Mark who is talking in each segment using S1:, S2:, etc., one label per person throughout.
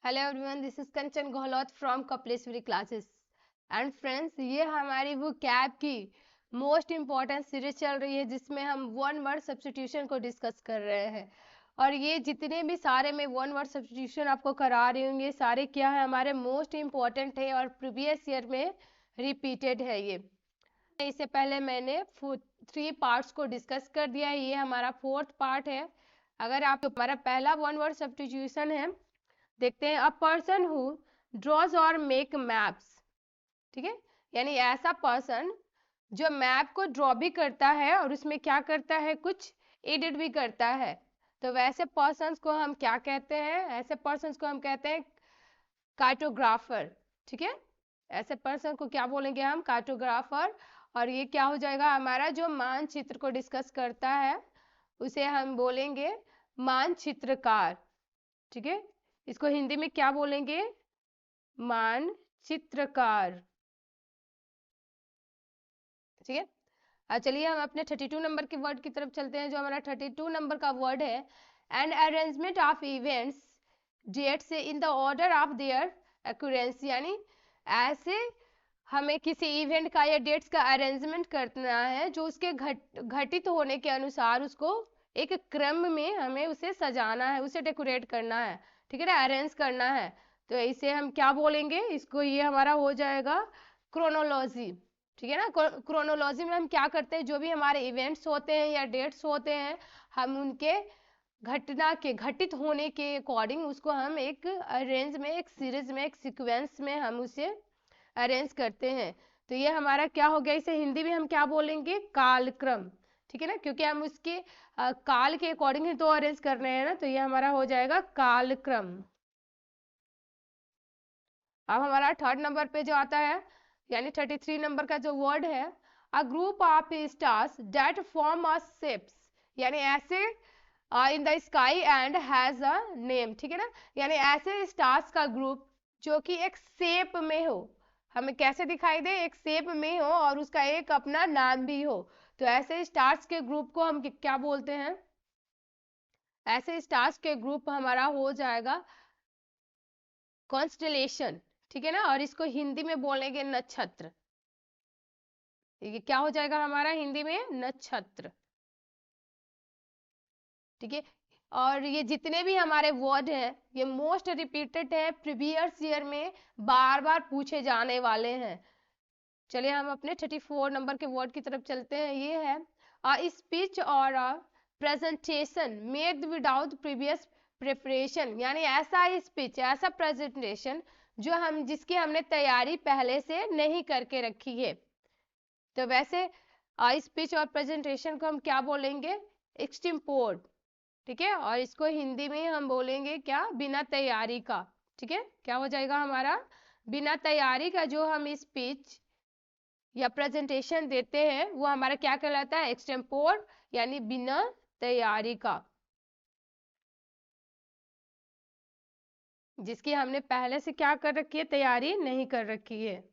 S1: Hello everyone, this is Kanchan Gehlot from Kapileshwari classes. And friends, ये हमारी वो कैब की मोस्ट इम्पॉर्टेंट सीरीज चल रही है जिसमें हम वन वर्ड सब्स्टिट्यूशन को डिस्कस कर रहे हैं। और ये जितने भी सारे में वन वर्ड सब्स्टिट्यूशन आपको करा रही होंगे सारे क्या है, हमारे मोस्ट इम्पॉर्टेंट है और प्रीवियस ईयर में रिपीटेड है। ये इससे पहले मैंने 3 पार्ट्स को डिस्कस कर दिया है, ये हमारा 4th पार्ट है। अगर आप हमारा पहला वन वर्ड सब्स्टिट्यूशन है, देखते हैं। अ पर्सन हु ड्रॉज और मेक मैप्स, ठीक है, यानी ऐसा पर्सन जो मैप को ड्रॉ भी करता है और उसमें क्या करता है, कुछ एडिट भी करता है। तो वैसे पर्सन्स को हम क्या कहते हैं? ऐसे पर्सन्स को हम कहते हैं कार्टोग्राफर, ठीक है। ऐसे पर्सन को क्या बोलेंगे हम? कार्टोग्राफर। और ये क्या हो जाएगा, हमारा जो मानचित्र को डिस्कस करता है उसे हम बोलेंगे मानचित्रकार, ठीक है। इसको हिंदी में क्या बोलेंगे? मानचित्रकार, ठीक है। अब चलिए हम अपने 32 नंबर के वर्ड की तरफ चलते हैं। जो हमारा 32 नंबर का वर्ड है, an arrangement of events dates in the order of their occurrence, यानी ऐसे हमें किसी इवेंट का या डेट्स का अरेंजमेंट करना है जो उसके घटित होने के अनुसार उसको एक क्रम में हमें उसे सजाना है, उसे डेकोरेट करना है, ठीक है ना, अरेंज करना है। तो इसे हम क्या बोलेंगे? इसको ये हमारा हो जाएगा क्रोनोलॉजी, ठीक है ना। क्रोनोलॉजी में हम क्या करते हैं, जो भी हमारे इवेंट्स होते हैं या डेट्स होते हैं, हम उनके घटना के घटित होने के अकॉर्डिंग उसको हम एक अरेंज में, एक सीरीज में, एक सीक्वेंस में हम उसे अरेंज करते हैं। तो ये हमारा क्या हो गया? इसे हिंदी में हम क्या बोलेंगे? कालक्रम, ठीक है ना, क्योंकि हम उसके काल के अकॉर्डिंग ही तो अरेंज कर रहे हैं ना। तो ये हमारा हो जाएगा कालक्रम। अब हमारा 3rd नंबर पे जो आता है, यानी 33 नंबर का जो वर्ड है, a group of stars that form a shapes, यानी ऐसे in the sky and has a name, ठीक है ना, यानी ऐसे स्टार्स का ग्रुप जो कि एक शेप में हो, हमें कैसे दिखाई दे? एक शेप में हो और उसका एक अपना नाम भी हो। तो ऐसे स्टार्स के ग्रुप को हम क्या बोलते हैं? ऐसे स्टार्स के ग्रुप हमारा हो जाएगा कॉन्स्टलेशन, ठीक है ना। और इसको हिंदी में बोलेंगे नक्षत्र। ये क्या हो जाएगा हमारा हिंदी में? नक्षत्र, ठीक है। और ये जितने भी हमारे वर्ड हैं ये मोस्ट रिपीटेड है, प्रीवियस ईयर में बार बार पूछे जाने वाले हैं। चलिए हम अपने 34 नंबर के वर्ड की तरफ चलते हैं। ये है अ स्पीच और a presentation made without previous preparation, यानी ऐसा स्पीच, ऐसा प्रेजेंटेशन जो हम जिसकी हमने तैयारी पहले से नहीं करके रखी है। तो वैसे स्पीच और प्रेजेंटेशन को हम क्या बोलेंगे? एक्सटिम्पोर्ट, ठीक है। और इसको हिंदी में हम बोलेंगे क्या? बिना तैयारी का, ठीक है। क्या हो जाएगा हमारा? बिना तैयारी का जो हम स्पीच या प्रेजेंटेशन देते हैं वो हमारा क्या कहलाता है? एक्सटेम्पोर, यानी बिना तैयारी का, जिसकी हमने पहले से क्या कर रखी है? तैयारी नहीं कर रखी है।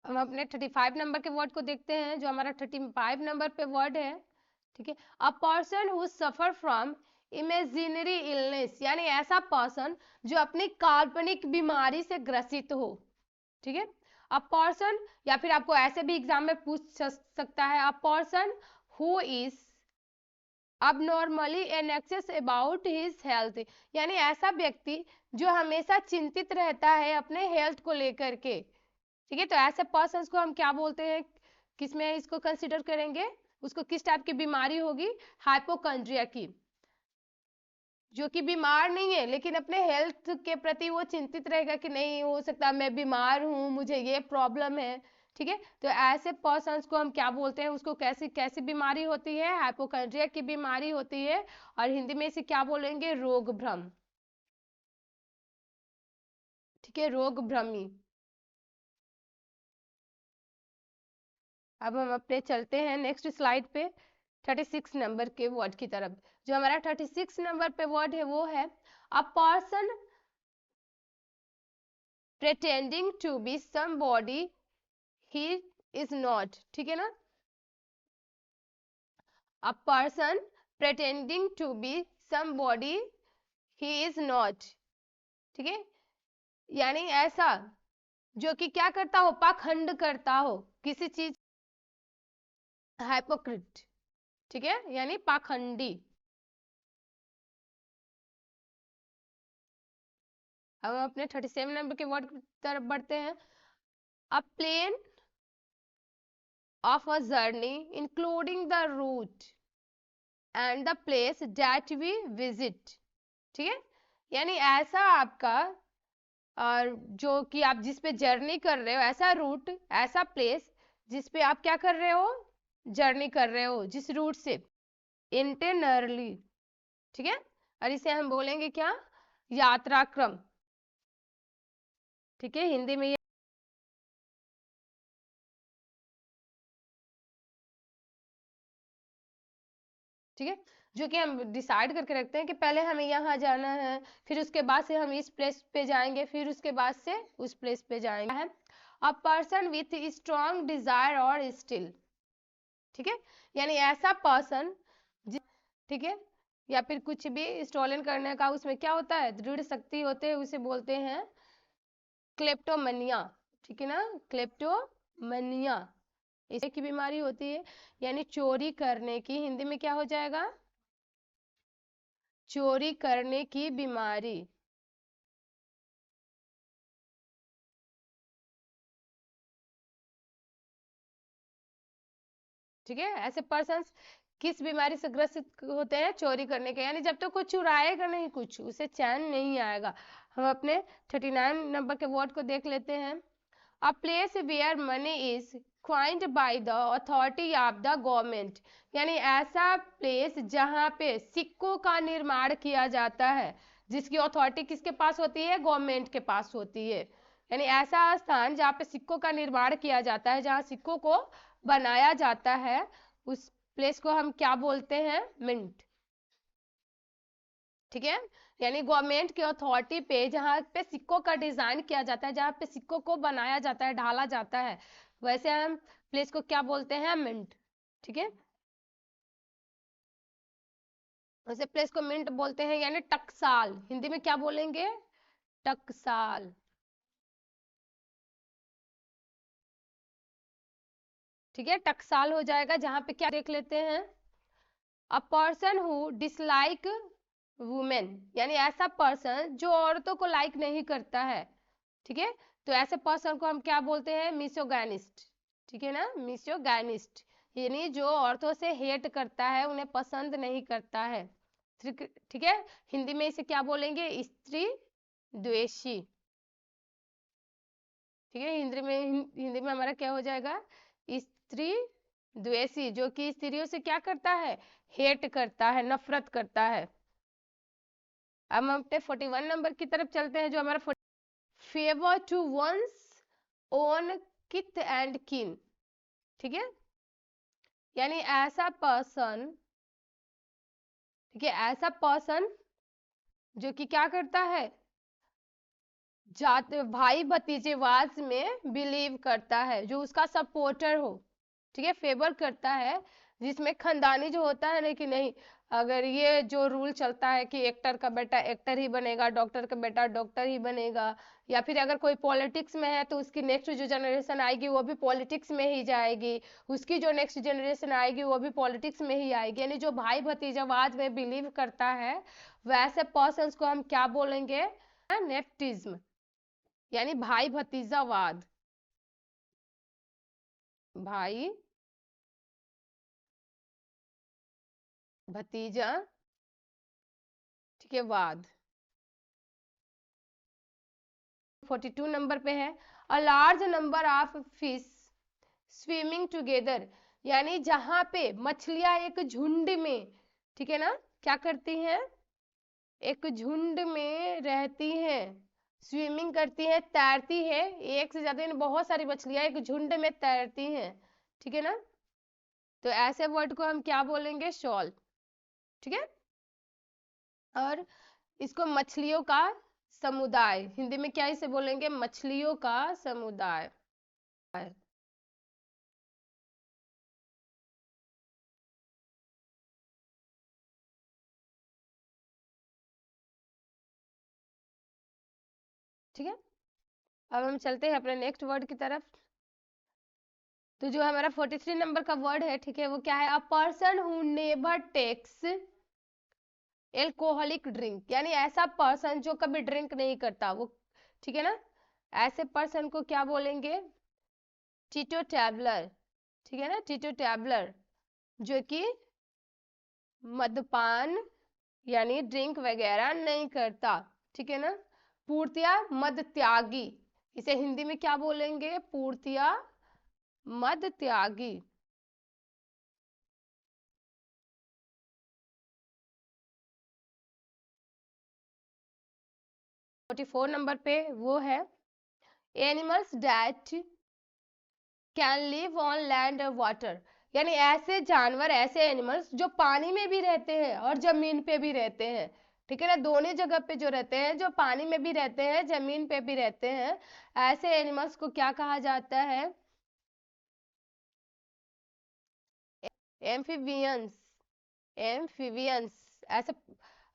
S1: हम अपने 35 नंबर के वर्ड को देखते हैं। जो हमारा 35 नंबर पे वर्ड है, ठीक है, a person who suffer from imaginary illness, यानी ऐसा पर्सन जो अपनी काल्पनिक बीमारी से ग्रसित हो, ठीक है। अ पर्सन, या फिर आपको ऐसे भी एग्जाम में पूछ सकता है, a person who is abnormally anxious about his health, यानी ऐसा व्यक्ति जो हमेशा चिंतित रहता है अपने हेल्थ को लेकर के, ठीक है। तो ऐसे पर्सन को हम क्या बोलते हैं? किसमें इसको कंसिडर करेंगे? उसको किस टाइप की बीमारी होगी? हाइपोकॉन्ड्रिया की, जो कि बीमार नहीं है लेकिन अपने हेल्थ के प्रति वो चिंतित रहेगा कि नहीं हो सकता मैं बीमार हूँ, मुझे ये प्रॉब्लम है, ठीक है। तो ऐसे पर्सन्स को हम क्या बोलते हैं? उसको कैसी कैसी बीमारी होती है? हाइपोकॉन्ड्रिया की बीमारी होती है। और हिंदी में इसे क्या बोलेंगे? रोग भ्रम, ठीक है, रोग भ्रमी। अब हम अपने चलते हैं नेक्स्ट स्लाइड पे 36 नंबर के वर्ड की तरफ। जो हमारा 36 नंबर पे वर्ड है वो है a person pretending to be somebody he is not, ठीक है ना। A person pretending to be somebody he is not, ठीक है, यानी ऐसा जो कि क्या करता हो, पाखंड करता हो किसी चीज, हाइपोक्रिट, ठीक है, यानी पाखंडी। अब हम अपने 37 नंबर के वर्ड की तरफ बढ़ते हैं। A plan of a journey including the route and the place that we visit, ठीक है, यानी ऐसा आपका और जो कि आप जिस पे जर्नी कर रहे हो, ऐसा रूट, ऐसा प्लेस जिस पे आप क्या कर रहे हो, जर्नी कर रहे हो, जिस रूट से, इंटेनरली, ठीक है, और इसे हम बोलेंगे क्या, यात्रा क्रम, ठीक है, हिंदी में ये, ठीक है, जो कि हम डिसाइड करके रखते हैं कि पहले हमें यहाँ जाना है, फिर उसके बाद से हम इस प्लेस पे जाएंगे, फिर उसके बाद से उस प्लेस पे जाएंगे है। A person with strong Dzire और स्टिल, ठीक है, यानी ऐसा पर्सन, ठीक है, या फिर कुछ भी स्टोलन करने का उसमें क्या होता है, दृढ़ शक्ति होते हैं, उसे बोलते हैं क्लेप्टोमनिया, ठीक है ना, क्लेप्टोमनिया इसे की बीमारी होती है, यानी चोरी करने की, हिंदी में क्या हो जाएगा, चोरी करने की बीमारी, ठीक है, ऐसे पर्सन किस बीमारी से ग्रसित होते हैं, चोरी करने के, यानी जब तक कोई चुराएगा नहीं कुछ, उसे चैन नहीं आएगा। हम अपने 39 नंबर के वर्ड को देख लेते हैं। A place where money is coined by the authority of the government, यानी ऐसा प्लेस जहां पे सिक्कों का निर्माण किया जाता है, जिसकी अथॉरिटी किसके पास होती है, गवर्नमेंट के पास होती है, यानी ऐसा स्थान जहाँ पे सिक्कों का निर्माण किया जाता है, जहाँ सिक्कों को बनाया जाता है, उस प्लेस को हम क्या बोलते हैं, मिंट, ठीक है, यानी गवर्नमेंट की अथॉरिटी पे जहाँ पे सिक्कों का डिजाइन किया जाता है, जहाँ पे सिक्कों को बनाया जाता है, ढाला जाता है, वैसे हम प्लेस को क्या बोलते हैं, मिंट, ठीक है, वैसे प्लेस को मिंट बोलते हैं, यानी टकसाल, हिंदी में क्या बोलेंगे, टकसाल, ठीक है, टकसाल हो जाएगा, जहां पे क्या देख लेते हैं, अ पर्सन हु डिसलाइक वुमेन, यानी ऐसा पर्सन जो औरतों को लाइक नहीं करता है, ठीक है, तो ऐसे पर्सन को हम क्या बोलते हैं, मिसोगैनिस्ट, ठीक है ना, मिसोगैनिस्ट, यानी जो औरतों से हेट करता है, उन्हें पसंद नहीं करता है, ठीक है, हिंदी में इसे क्या बोलेंगे, स्त्री द्वेषी, ठीक है, हिंदी में हमारा क्या हो जाएगा, स्त्री द्वेषी, जो कि स्त्रियों से क्या करता है, हेट करता है, नफरत करता है। अब हम अपने 41 नंबर की तरफ चलते हैं, जो हमारा favour to one's own kith and kin, ठीक है, यानी ऐसा पर्सन, ठीक है, ऐसा पर्सन जो कि क्या करता है, जात भाई भतीजेवाद में बिलीव करता है, जो उसका सपोर्टर हो, ठीक है, फेवर करता है, जिसमें खानदानी जो होता है ना, कि नहीं, अगर ये जो रूल चलता है कि एक्टर का बेटा एक्टर ही बनेगा, डॉक्टर का बेटा डॉक्टर ही बनेगा, या फिर अगर कोई पॉलिटिक्स में है तो उसकी नेक्स्ट जो जनरेशन आएगी वो भी पॉलिटिक्स में ही जाएगी, उसकी जो नेक्स्ट जनरेशन आएगी वो भी पॉलिटिक्स में ही आएगी, यानी जो भाई भतीजावाद में बिलीव करता है, वैसे पर्सन को हम क्या बोलेंगे, नेफ्टिज्म, यानी भाई भतीजावाद, भाई भतीजा, ठीक है, वाद। 42 नंबर पे है, a large number of fish swimming together, यानी जहां पे मछलियां एक झुंड में, ठीक है ना, क्या करती हैं, एक झुंड में रहती हैं, स्विमिंग करती हैं, तैरती है, एक से ज्यादा, बहुत सारी मछलियां एक झुंड में तैरती हैं, ठीक है ना, तो ऐसे वर्ड को हम क्या बोलेंगे, शॉल, ठीक है, और इसको मछलियों का समुदाय, हिंदी में क्या इसे बोलेंगे, मछलियों का समुदाय। ठीक है, अब हम चलते हैं अपने नेक्स्ट वर्ड की तरफ। तो जो हमारा 43 नंबर का वर्ड है, ठीक है, वो क्या है? A person who never takes alcoholic drink, यानी ऐसा पर्सन जो कभी ड्रिंक नहीं करता वो, ठीक है ना, ऐसे पर्सन को क्या बोलेंगे? टीटो टैबलर, ठीक है ना, टीटो टैबलर, जो कि मद्यपान यानी ड्रिंक वगैरह नहीं करता, ठीक है ना, पूर्तिया मद त्यागी, इसे हिंदी में क्या बोलेंगे? पूर्तिया मद त्यागी। 44 नंबर पे वो है animals that can live on land और वाटर, यानी ऐसे जानवर, ऐसे एनिमल्स जो पानी में भी रहते हैं और जमीन पे भी रहते हैं, ठीक है ना, दोनों जगह पे जो रहते हैं, जो पानी में भी रहते हैं, जमीन पे भी रहते हैं, ऐसे एनिमल्स को क्या कहा जाता है? Amphibians, amphibians. ऐसे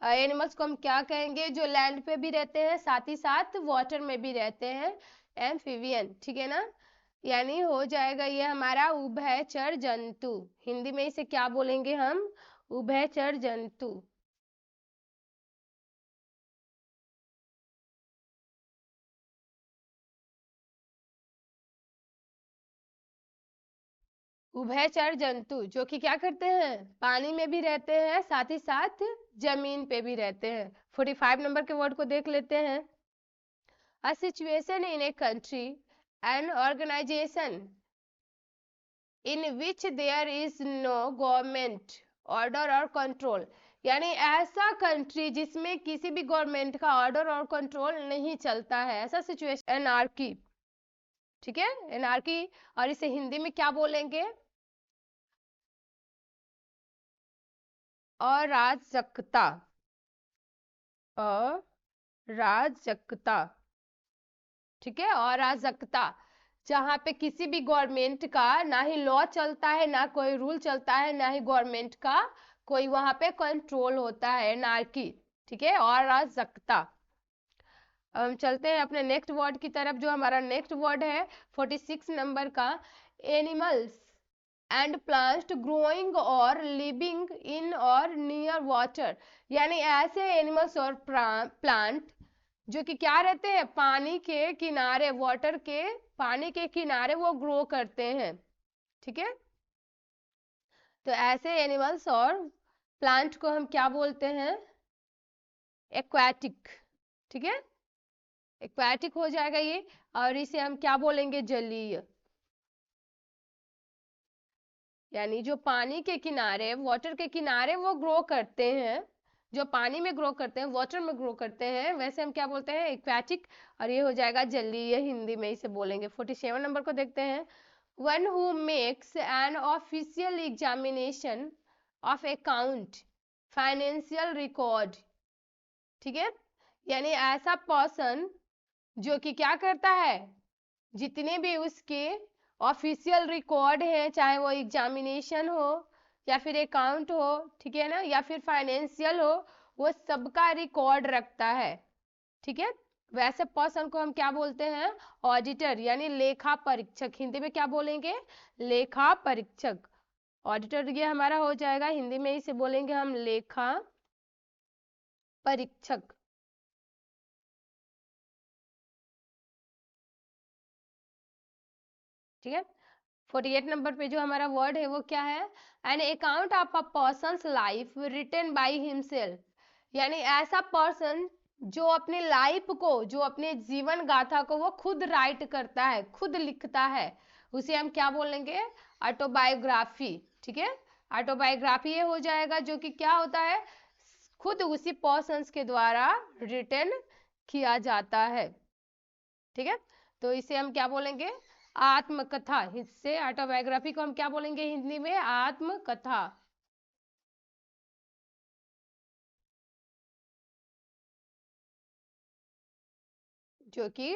S1: एनिमल्स को हम क्या कहेंगे? जो लैंड पे भी रहते हैं, साथ ही साथ वाटर में भी रहते हैं, एम्फीबियन, ठीक है ना, यानी हो जाएगा ये हमारा उभयचर जंतु। हिंदी में इसे क्या बोलेंगे हम? उभयचर जंतु। उभयचर जंतु जो कि क्या करते हैं? पानी में भी रहते हैं, साथ ही साथ जमीन पे भी रहते हैं। 45 नंबर के वर्ड को देख लेते हैं। A situation in a country and organization in which there is no government order और कंट्रोल, यानी ऐसा कंट्री जिसमें किसी भी गवर्नमेंट का ऑर्डर और कंट्रोल नहीं चलता है, ऐसा सिचुएशन एनार्की, ठीक है, एनार्की। और इसे हिंदी में क्या बोलेंगे? अराजकता, अराजकता, ठीक है, अराजकता, जहां पे किसी भी गवर्नमेंट का ना ही लॉ चलता है, ना कोई रूल चलता है, ना ही गवर्नमेंट का कोई वहां पे कंट्रोल होता है, एनार्की, ठीक है, अराजकता। अब हम चलते हैं अपने नेक्स्ट वर्ड की तरफ। जो हमारा नेक्स्ट वर्ड है 46 नंबर का, एनिमल्स एंड प्लांट ग्रोइंग और लिविंग इन और नियर वाटर, यानी ऐसे एनिमल्स और प्लांट जो कि क्या रहते हैं? पानी के किनारे, वाटर के पानी के किनारे वो ग्रो करते हैं, ठीक है, तो ऐसे एनिमल्स और प्लांट को हम क्या बोलते हैं? एक्वाटिक, ठीक है, एक्वाटिक हो जाएगा ये। और इसे हम क्या बोलेंगे? जलीय, यानी जो पानी के किनारे, वाटर के किनारे वो ग्रो करते हैं, जो पानी में ग्रो करते हैं, वाटर में ग्रो करते हैं, वैसे हम क्या बोलते हैं? एक्वाटिक। और ये हो जाएगा जलीय, हिंदी में इसे बोलेंगे। 47 नंबर को देखते हैं। One who makes an official examination of account, financial record, ठीक है, यानी ऐसा पर्सन जो कि क्या करता है? जितने भी उसके ऑफिशियल रिकॉर्ड है, चाहे वो एग्जामिनेशन हो या फिर अकाउंट हो, ठीक है ना, या फिर फाइनेंशियल हो, वो सबका रिकॉर्ड रखता है, ठीक है, वैसे पर्सन को हम क्या बोलते हैं? ऑडिटर, यानी लेखा परीक्षक। हिंदी में क्या बोलेंगे? लेखा परीक्षक। ऑडिटर ये हमारा हो जाएगा, हिंदी में इसे बोलेंगे हम लेखा परीक्षक, ठीक है। 48 नंबर पे जो हमारा वर्ड है वो क्या है? An account of a person's life written by himself, यानी ऐसा पर्सन जो अपनी लाइफ को, जो अपने जीवन गाथा को वो खुद राइट करता है, खुद लिखता है, उसे हम क्या बोलेंगे? ऑटोबायोग्राफी, ठीक है, ऑटोबायोग्राफी ये हो जाएगा जो कि क्या होता है? खुद उसी पर्सन्स के द्वारा रिटन किया जाता है, ठीक है, तो इसे हम क्या बोलेंगे? आत्मकथा। इससे ऑटोबायोग्राफी को हम क्या बोलेंगे हिंदी में? आत्मकथा, जो कि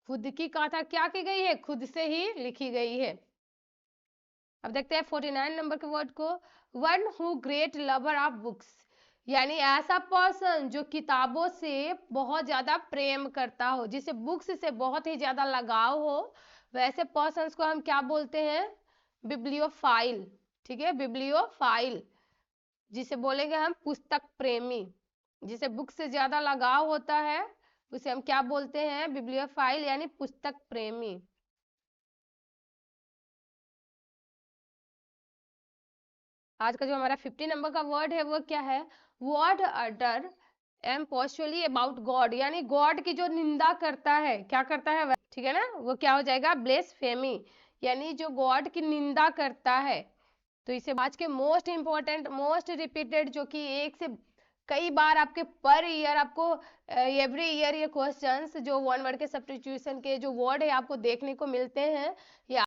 S1: खुद की कथा क्या की गई है? खुद से ही लिखी गई है। अब देखते हैं 49 नंबर के वर्ड को। One who great lover of books, यानी ऐसा पर्सन जो किताबों से बहुत ज्यादा प्रेम करता हो, जिसे बुक्स से बहुत ही ज्यादा लगाव हो, वैसे पर्सन्स को हम क्या बोलते हैं? बिब्लियोफाइल। ठीक है, बिब्लियोफाइल, जिसे बोलेंगे हम पुस्तक प्रेमी। जिसे बुक से ज्यादा लगाव होता है उसे हम क्या बोलते हैं? बिब्लियोफाइल, यानी पुस्तक प्रेमी। आज का जो हमारा 50 नंबर का वर्ड है वो क्या है? वर्ड अटर एम्पोस्चुअली अबाउट गॉड, यानी गॉड की जो निंदा करता है, क्या करता है? ठीक है ना, वो क्या हो जाएगा? ब्लेसफेमी, यानी जो गॉड की निंदा करता है। तो इसे आज के मोस्ट इंपॉर्टेंट, मोस्ट रिपीटेड, जो कि एक से कई बार आपके पर ईयर आपको एवरी ईयर ये क्वेश्चंस जो वन वर्ड के सब्स्टिट्यूशन के जो वर्ड है आपको देखने को मिलते हैं, ये